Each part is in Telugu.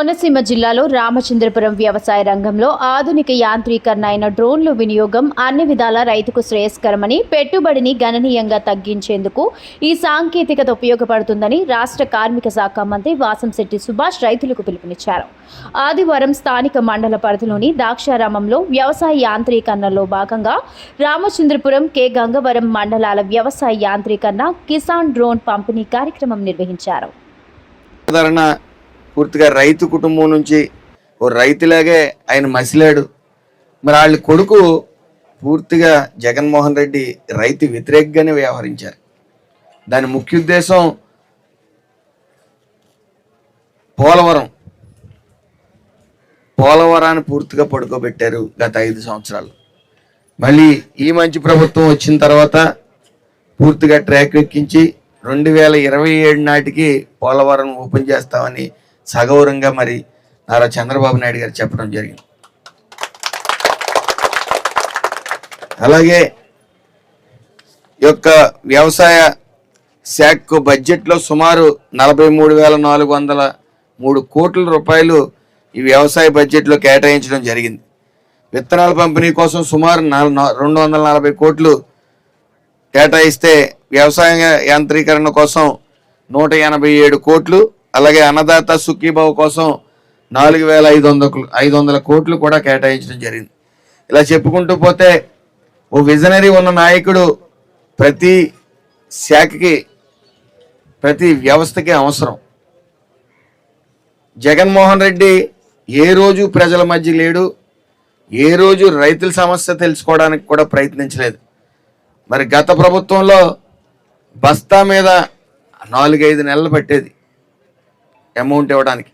కోనసీమ జిల్లాలో రామచంద్రపురం వ్యవసాయ రంగంలో ఆధునిక యాంత్రీకరణ అయిన డ్రోన్లు వినియోగం అన్ని విధాల రైతుకు శ్రేయస్కరమని, పెట్టుబడిని గణనీయంగా తగ్గించేందుకు ఈ సాంకేతికత ఉపయోగపడుతుందని రాష్ట్ర కార్మిక శాఖ మంత్రి వాసంశెట్టి సుభాష్ రైతులకు పిలుపునిచ్చారు. ఆదివారం స్థానిక మండల పరిధిలోని ద్రాక్షారామంలో వ్యవసాయ యాంత్రీకరణలో భాగంగా రామచంద్రపురం, కె గంగవరం మండలాల వ్యవసాయ యాంత్రీకరణ కిసాన్ డ్రోన్ పంపిణీ కార్యక్రమం నిర్వహించారు. పూర్తిగా రైతు కుటుంబం నుంచి ఓ రైతులాగే ఆయన మసిలాడు. మరి వాళ్ళ కొడుకు పూర్తిగా జగన్మోహన్ రెడ్డి రైతు వ్యతిరేకంగానే వ్యవహరించారు. దాని ముఖ్య ఉద్దేశం పోలవరాన్ని పూర్తిగా పడుకోబెట్టారు గత 5 సంవత్సరాలు. మళ్ళీ ఈ మంచి ప్రభుత్వం వచ్చిన తర్వాత పూర్తిగా ట్రాక్ ఎక్కించి 2027 నాటికి పోలవరం ఓపెన్ చేస్తామని సగౌరవంగా మరి నారా చంద్రబాబు నాయుడు గారు చెప్పడం జరిగింది. అలాగే ఈ యొక్క వ్యవసాయ శాఖ బడ్జెట్లో సుమారు 43,403 కోట్ల రూపాయలు ఈ వ్యవసాయ బడ్జెట్లో కేటాయించడం జరిగింది. విత్తనాల పంపిణీ కోసం సుమారు 240 కోట్లు కేటాయిస్తే వ్యవసాయ యాంత్రీకరణ కోసం 187 కోట్లు, అలాగే అన్నదాత సుఖీభావ కోసం 4,500 కోట్లు కూడా కేటాయించడం జరిగింది. ఇలా చెప్పుకుంటూ పోతే ఓ విజనరీ ఉన్న నాయకుడు ప్రతి శాఖకి, ప్రతి వ్యవస్థకి అవసరం. జగన్మోహన్ రెడ్డి ఏ రోజు ప్రజల మధ్య లేడు, ఏ రోజు రైతుల సమస్య తెలుసుకోవడానికి కూడా ప్రయత్నించలేదు. మరి గత ప్రభుత్వంలో బస్తా మీద 4-5 నెలలు పట్టేది అమౌంట్ ఇవ్వడానికి.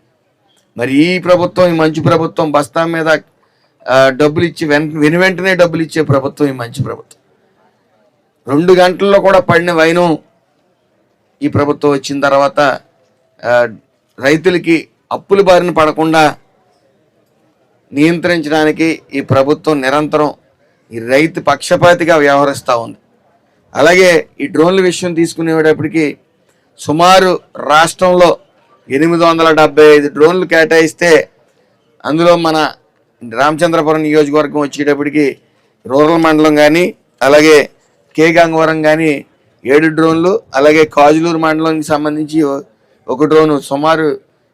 మరి ఈ ప్రభుత్వం, ఈ మంచి ప్రభుత్వం బస్తా మీద డబ్బులు ఇచ్చి వెంటనే డబ్బులు ఇచ్చే ప్రభుత్వం ఈ మంచి ప్రభుత్వం. 2 గంటల్లో కూడా పడిన వైను ఈ ప్రభుత్వం వచ్చిన తర్వాత రైతులకి అప్పుల బారిన పడకుండా నియంత్రించడానికి ఈ ప్రభుత్వం నిరంతరం ఈ రైతు పక్షపాతిగా వ్యవహరిస్తూ ఉంది. అలాగే ఈ డ్రోన్ల విషయం తీసుకునేటప్పటికి సుమారు రాష్ట్రంలో 875 డ్రోన్లు కేటాయిస్తే అందులో మన రామచంద్రపురం నియోజకవర్గం వచ్చేటప్పటికి రూరల్ మండలం కానీ, అలాగే కె గంగవరం కానీ 7 డ్రోన్లు, అలాగే కాజులూరు మండలానికి సంబంధించి 1 డ్రోను, సుమారు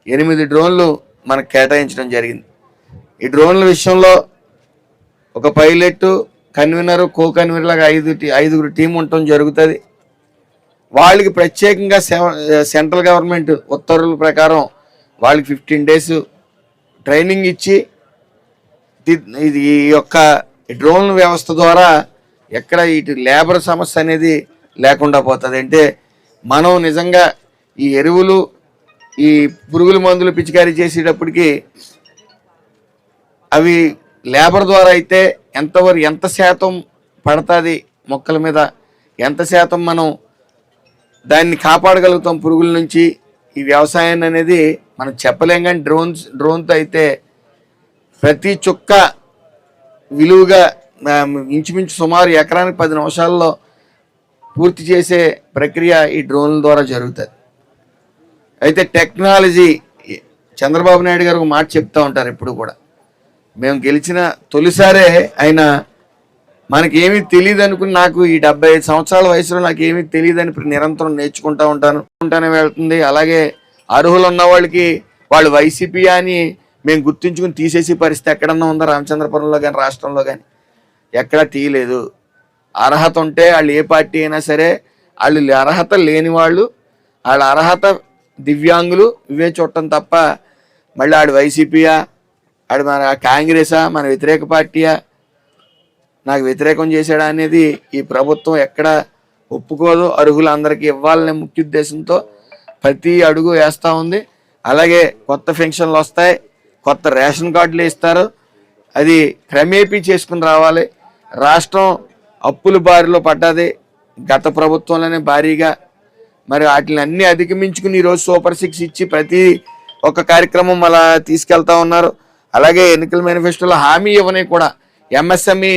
8 డ్రోన్లు మనకు కేటాయించడం జరిగింది. ఈ డ్రోన్ల విషయంలో ఒక పైలట్, కన్వీనరు, కో కన్వీనర్ లాగా 5 టీం ఉండటం జరుగుతుంది. వాళ్ళకి ప్రత్యేకంగా సెంట్రల్ గవర్నమెంట్ ఉత్తర్వుల ప్రకారం వాళ్ళకి 15 డేస్ ట్రైనింగ్ ఇచ్చి ఇది ఈ యొక్క డ్రోన్ వ్యవస్థ ద్వారా ఎక్కడ ఇటు లేబర్ సమస్య అనేది లేకుండా పోతుంది. అంటే మనం నిజంగా ఈ ఎరువులు, ఈ పురుగుల మందులు పిచికారీ చేసేటప్పటికి అవి లేబర్ ద్వారా అయితే ఎంత శాతం పడుతుంది మొక్కల మీద, ఎంత శాతం మనం దాన్ని కాపాడగలుగుతాం పురుగుల నుంచి, ఈ వ్యవసాయాన్ని అనేది మనం చెప్పలేం. కానీ డ్రోన్తో అయితే ప్రతి చుక్క విలువగా ఇంచుమించు సుమారు ఎకరానికి 10 నిమిషాల్లో పూర్తి చేసే ప్రక్రియ ఈ డ్రోన్ల ద్వారా జరుగుతుంది. అయితే టెక్నాలజీ, చంద్రబాబు నాయుడు గారు ఒక మాట చెప్తూ ఉంటారు ఎప్పుడు కూడా, మేము గెలిచిన తొలిసారే ఆయన మనకేమీ తెలియదు అనుకుని, నాకు ఈ 75 సంవత్సరాల వయసులో నాకేమీ తెలియదని నిరంతరం నేర్చుకుంటూ ఉంటానే వెళ్తుంది. అలాగే అర్హులు ఉన్న వాళ్ళకి వాళ్ళు వైసీపీ అని మేము గుర్తుంచుకుని తీసేసి పరిస్థితి ఎక్కడన్నా ఉందా రామచంద్రపురంలో కానీ, రాష్ట్రంలో కానీ? ఎక్కడా తీయలేదు. అర్హత ఉంటే వాళ్ళు ఏ పార్టీ అయినా సరే, వాళ్ళు అర్హత లేని వాళ్ళు, వాళ్ళ అర్హత దివ్యాంగులు ఇవే చూడటం తప్ప మళ్ళీ ఆడు వైసీపీయా, ఆడు మన కాంగ్రెసా, మన వ్యతిరేక పార్టీయా, నాకు వ్యతిరేకం చేశాడా అనేది ఈ ప్రభుత్వం ఎక్కడ ఒప్పుకోదు. అర్హులందరికీ ఇవ్వాలనే ముఖ్య ఉద్దేశంతో ప్రతి అడుగు వేస్తూ ఉంది. అలాగే కొత్త పెన్షన్లు వస్తాయి, కొత్త రేషన్ కార్డులు ఇస్తారు. అది క్రమేపీ చేసుకుని రావాలి. రాష్ట్రం అప్పుల బారిలో పడ్డది గత ప్రభుత్వంలోనే భారీగా. మరి వాటిని అన్నీ అధిగమించుకుని ఈరోజు సూపర్ 6 ఇచ్చి ప్రతి ఒక్క కార్యక్రమం అలా తీసుకెళ్తా ఉన్నారు. అలాగే ఎన్నికల మేనిఫెస్టోలో హామీ ఇవ్వని కూడా ఎంఎస్ఎంఈ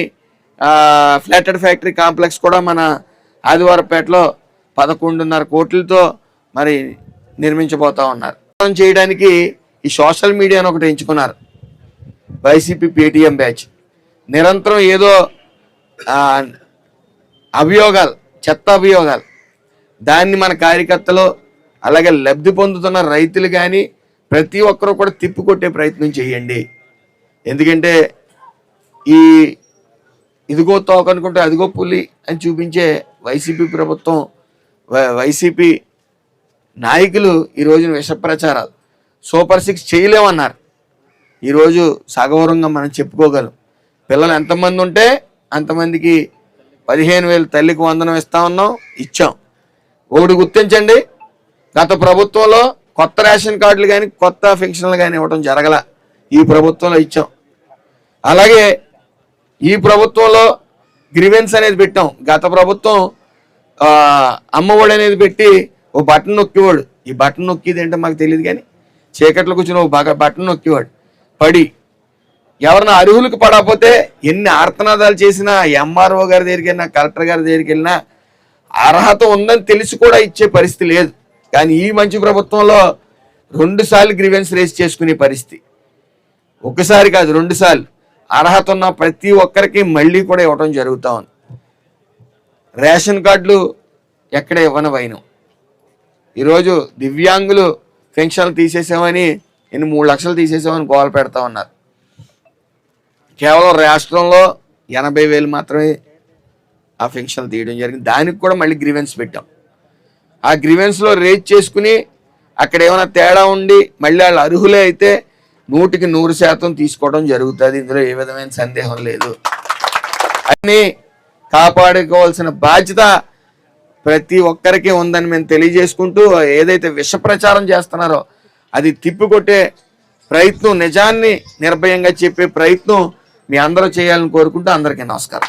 ఫ్లాటెడ్ ఫ్యాక్టరీ కాంప్లెక్స్ కూడా మన ఆదివారపేటలో 11.5 కోట్లతో మరి నిర్మించబోతా ఉన్నారు. చేయడానికి ఈ సోషల్ మీడియాను ఒకటి ఎంచుకున్నారు. వైసీపీ పేటీఎం బ్యాచ్ నిరంతరం ఏదో అభియోగాలు, చెత్త అభియోగాలు, దాన్ని మన కార్యకర్తలు అలాగే లబ్ధి పొందుతున్న రైతులు కానీ ప్రతి ఒక్కరూ కూడా తిప్పికొట్టే ప్రయత్నం చేయండి. ఎందుకంటే ఈ ఇదిగో తోక అనుకుంటే అదిగో పులి అని చూపించే వైసీపీ ప్రభుత్వం, వైసీపీ నాయకులు ఈ రోజున విష ప్రచారాలు సూపర్ 6 చేయలేమన్నారు. ఈరోజు సగౌరవంగా మనం చెప్పుకోగలం. పిల్లలు ఎంతమంది ఉంటే అంతమందికి 15,000 తల్లికి వందనం ఇస్తా ఉన్నాం, ఇచ్చాం. ఒకటి గుర్తించండి, గత ప్రభుత్వంలో కొత్త రేషన్ కార్డులు కానీ కొత్త పెన్షన్లు కానీ ఇవ్వడం జరగల, ఈ ప్రభుత్వంలో ఇచ్చాం. అలాగే ఈ ప్రభుత్వంలో గ్రీవెన్స్ అనేది పెట్టాం. గత ప్రభుత్వం అమ్మఒడి అనేది పెట్టి ఓ బటన్ నొక్కేవాడు. ఈ బటన్ నొక్కిది ఏంటో మాకు తెలియదు కానీ చీకట్లో కూర్చొని ఓ బటన్ నొక్కేవాడు. పడి ఎవరన్నా అర్హులకు పడకపోతే ఎన్ని ఆర్తనాదాలు చేసినా ఎంఆర్ఓ గారి దగ్గరికి వెళ్ళినా కలెక్టర్ గారి దగ్గరికి వెళ్ళినా అర్హత ఉందని తెలిసి కూడా ఇచ్చే పరిస్థితి లేదు. కానీ ఈ మంచి ప్రభుత్వంలో 2 సార్లు గ్రీవెన్స్ రేస్ చేసుకునే పరిస్థితి, ఒకసారి కాదు 2 సార్లు. అర్హత ఉన్న ప్రతి ఒక్కరికి మళ్ళీ కూడా ఇవ్వడం జరుగుతూ ఉంది. రేషన్ కార్డులు ఎక్కడ ఇవ్వని వైనం. ఈరోజు దివ్యాంగులు పెన్షన్లు తీసేసామని 3 లక్షలు తీసేసామని గోల పెడతా ఉన్నారు. కేవలం రాష్ట్రంలో 80,000 మాత్రమే ఆ పెన్షన్లు తీయడం జరిగింది. దానికి కూడా మళ్ళీ గ్రీవెన్స్ పెట్టాం. ఆ గ్రీవెన్స్లో రేజ్ చేసుకుని అక్కడ ఏమైనా తేడా ఉండి మళ్ళీ వాళ్ళు అర్హులే అయితే 100% తీసుకోవడం జరుగుతుంది. ఇందులో ఏ విధమైన సందేహం లేదు. అన్నీ కాపాడుకోవాల్సిన బాధ్యత ప్రతి ఒక్కరికి ఉందని మేము తెలియజేసుకుంటూ, ఏదైతే విష ప్రచారం చేస్తున్నారో అది తిప్పికొట్టే ప్రయత్నం, నిజాన్ని నిర్భయంగా చెప్పే ప్రయత్నం మీ అందరూ చేయాలని కోరుకుంటూ అందరికీ నమస్కారం.